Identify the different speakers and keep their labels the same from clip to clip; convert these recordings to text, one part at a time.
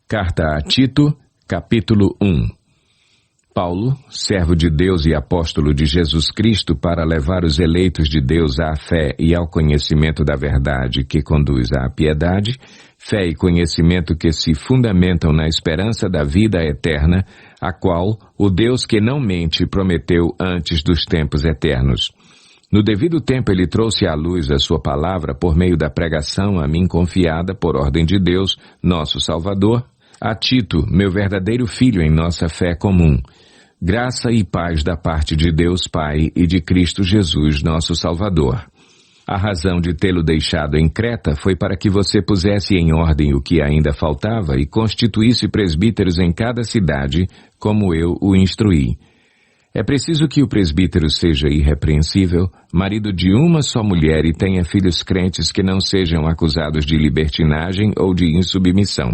Speaker 1: Carta a Tito, capítulo 1. Paulo, servo de Deus e apóstolo de Jesus Cristo, para levar os eleitos de Deus à fé e ao conhecimento da verdade que conduz à piedade, fé e conhecimento que se fundamentam na esperança da vida eterna, a qual o Deus que não mente prometeu antes dos tempos eternos. No devido tempo ele trouxe à luz a sua palavra por meio da pregação a mim confiada por ordem de Deus, nosso Salvador, a Tito, meu verdadeiro filho em nossa fé comum. Graça e paz da parte de Deus Pai e de Cristo Jesus, nosso Salvador. A razão de tê-lo deixado em Creta foi para que você pusesse em ordem o que ainda faltava e constituísse presbíteros em cada cidade, como eu o instruí. É preciso que o presbítero seja irrepreensível, marido de uma só mulher e tenha filhos crentes que não sejam acusados de libertinagem ou de insubmissão.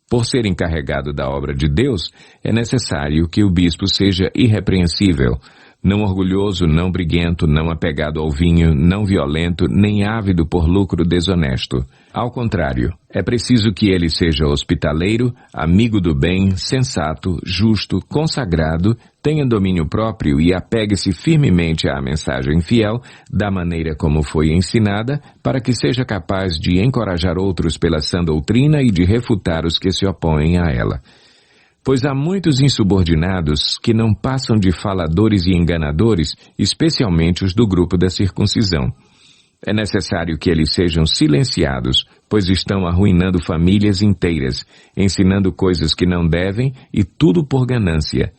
Speaker 1: Por ser encarregado da obra de Deus, é necessário que o bispo seja irrepreensível, não orgulhoso, não briguento, não apegado ao vinho, não violento, nem ávido por lucro desonesto. Ao contrário, é preciso que ele seja hospitaleiro, amigo do bem, sensato, justo, consagrado, tenha domínio próprio e apegue-se firmemente à mensagem fiel, da maneira como foi ensinada, para que seja capaz de encorajar outros pela sã doutrina e de refutar os que se opõem a ela. Pois há muitos insubordinados que não passam de faladores e enganadores, especialmente os do grupo da circuncisão. É necessário que eles sejam silenciados, pois estão arruinando famílias inteiras, ensinando coisas que não devem e tudo por ganância.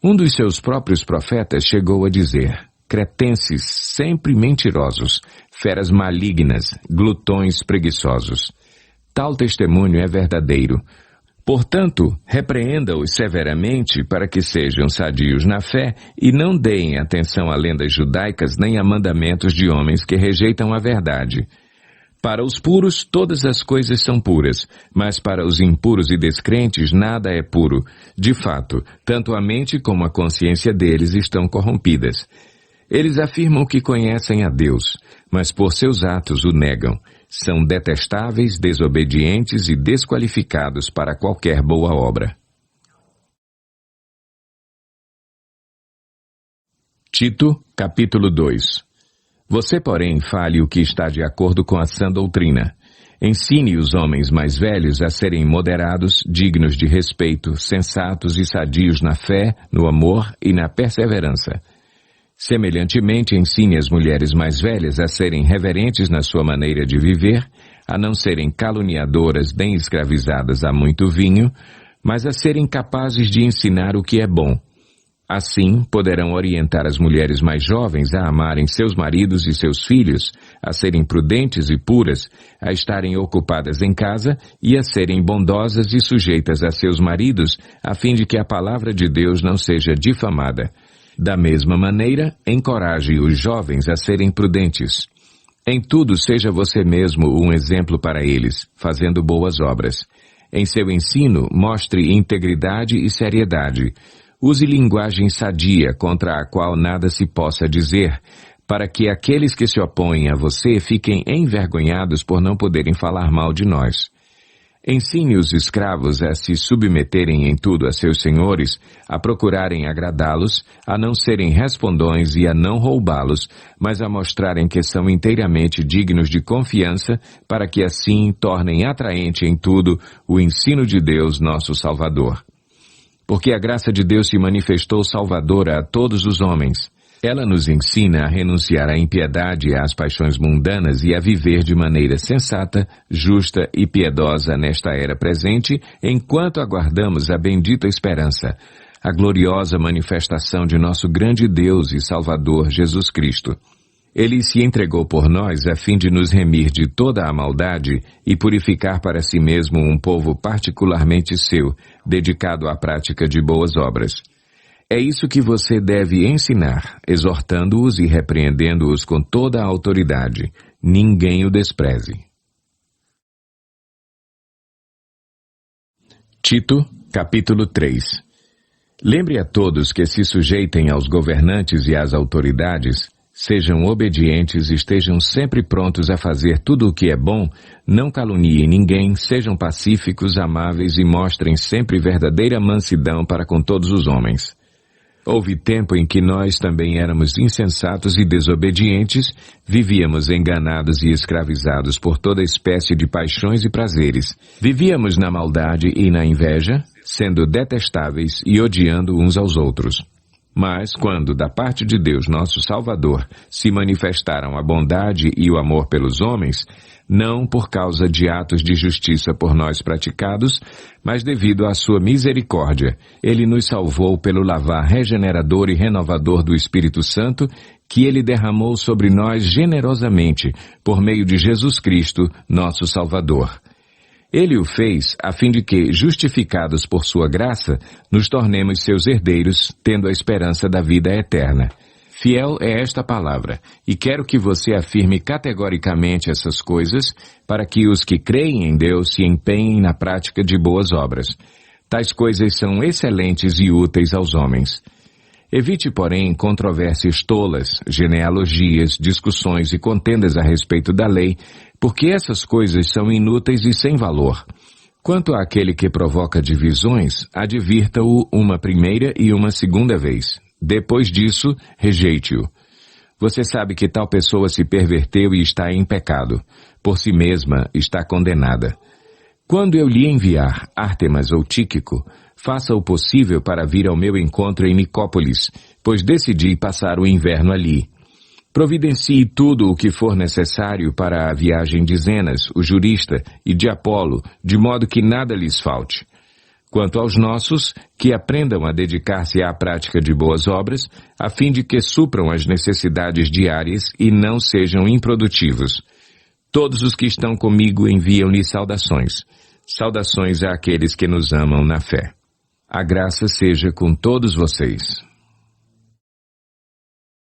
Speaker 1: Um dos seus próprios profetas chegou a dizer: cretenses sempre mentirosos, feras malignas, glutões preguiçosos. Tal testemunho é verdadeiro. Portanto, repreenda-os severamente para que sejam sadios na fé e não deem atenção a lendas judaicas nem a mandamentos de homens que rejeitam a verdade. Para os puros, todas as coisas são puras, mas para os impuros e descrentes nada é puro. De fato, tanto a mente como a consciência deles estão corrompidas. Eles afirmam que conhecem a Deus, mas por seus atos o negam. São detestáveis, desobedientes e desqualificados para qualquer boa obra. Tito, capítulo 2. Você, porém, fale o que está de acordo com a sã doutrina. Ensine os homens mais velhos a serem moderados, dignos de respeito, sensatos e sadios na fé, no amor e na perseverança. Semelhantemente, ensine as mulheres mais velhas a serem reverentes na sua maneira de viver, a não serem caluniadoras nem escravizadas a muito vinho, mas a serem capazes de ensinar o que é bom. Assim, poderão orientar as mulheres mais jovens a amarem seus maridos e seus filhos, a serem prudentes e puras, a estarem ocupadas em casa e a serem bondosas e sujeitas a seus maridos, a fim de que a palavra de Deus não seja difamada. Da mesma maneira, encoraje os jovens a serem prudentes. Em tudo, seja você mesmo um exemplo para eles, fazendo boas obras. Em seu ensino, mostre integridade e seriedade. Use linguagem sadia, contra a qual nada se possa dizer, para que aqueles que se opõem a você fiquem envergonhados por não poderem falar mal de nós. Ensine os escravos a se submeterem em tudo a seus senhores, a procurarem agradá-los, a não serem respondões e a não roubá-los, mas a mostrarem que são inteiramente dignos de confiança, para que assim tornem atraente em tudo o ensino de Deus, nosso Salvador. Porque a graça de Deus se manifestou salvadora a todos os homens. Ela nos ensina a renunciar à impiedade e às paixões mundanas e a viver de maneira sensata, justa e piedosa nesta era presente, enquanto aguardamos a bendita esperança, a gloriosa manifestação de nosso grande Deus e Salvador Jesus Cristo. Ele se entregou por nós a fim de nos remir de toda a maldade e purificar para si mesmo um povo particularmente seu, dedicado à prática de boas obras. É isso que você deve ensinar, exortando-os e repreendendo-os com toda a autoridade. Ninguém o despreze. Tito, capítulo 3. Lembre a todos que se sujeitem aos governantes e às autoridades, sejam obedientes e estejam sempre prontos a fazer tudo o que é bom, não caluniem ninguém, sejam pacíficos, amáveis e mostrem sempre verdadeira mansidão para com todos os homens. Houve tempo em que nós também éramos insensatos e desobedientes, vivíamos enganados e escravizados por toda espécie de paixões e prazeres. Vivíamos na maldade e na inveja, sendo detestáveis e odiando uns aos outros. Mas, quando, da parte de Deus, nosso Salvador, se manifestaram a bondade e o amor pelos homens, não por causa de atos de justiça por nós praticados, mas devido à sua misericórdia, Ele nos salvou pelo lavar regenerador e renovador do Espírito Santo, que Ele derramou sobre nós generosamente, por meio de Jesus Cristo, nosso Salvador. Ele o fez a fim de que, justificados por sua graça, nos tornemos seus herdeiros, tendo a esperança da vida eterna. Fiel é esta palavra, e quero que você afirme categoricamente essas coisas, para que os que creem em Deus se empenhem na prática de boas obras. Tais coisas são excelentes e úteis aos homens. Evite, porém, controvérsias tolas, genealogias, discussões e contendas a respeito da lei, porque essas coisas são inúteis e sem valor. Quanto àquele que provoca divisões, advirta-o uma primeira e uma segunda vez. Depois disso, rejeite-o. Você sabe que tal pessoa se perverteu e está em pecado. Por si mesma está condenada. Quando eu lhe enviar Ártemas ou Tíquico, faça o possível para vir ao meu encontro em Nicópolis, pois decidi passar o inverno ali. Providencie tudo o que for necessário para a viagem de Zenas, o jurista, e de Apolo, de modo que nada lhes falte. Quanto aos nossos, que aprendam a dedicar-se à prática de boas obras, a fim de que supram as necessidades diárias e não sejam improdutivos. Todos os que estão comigo enviam-lhe saudações. Saudações àqueles que nos amam na fé. A graça seja com todos vocês.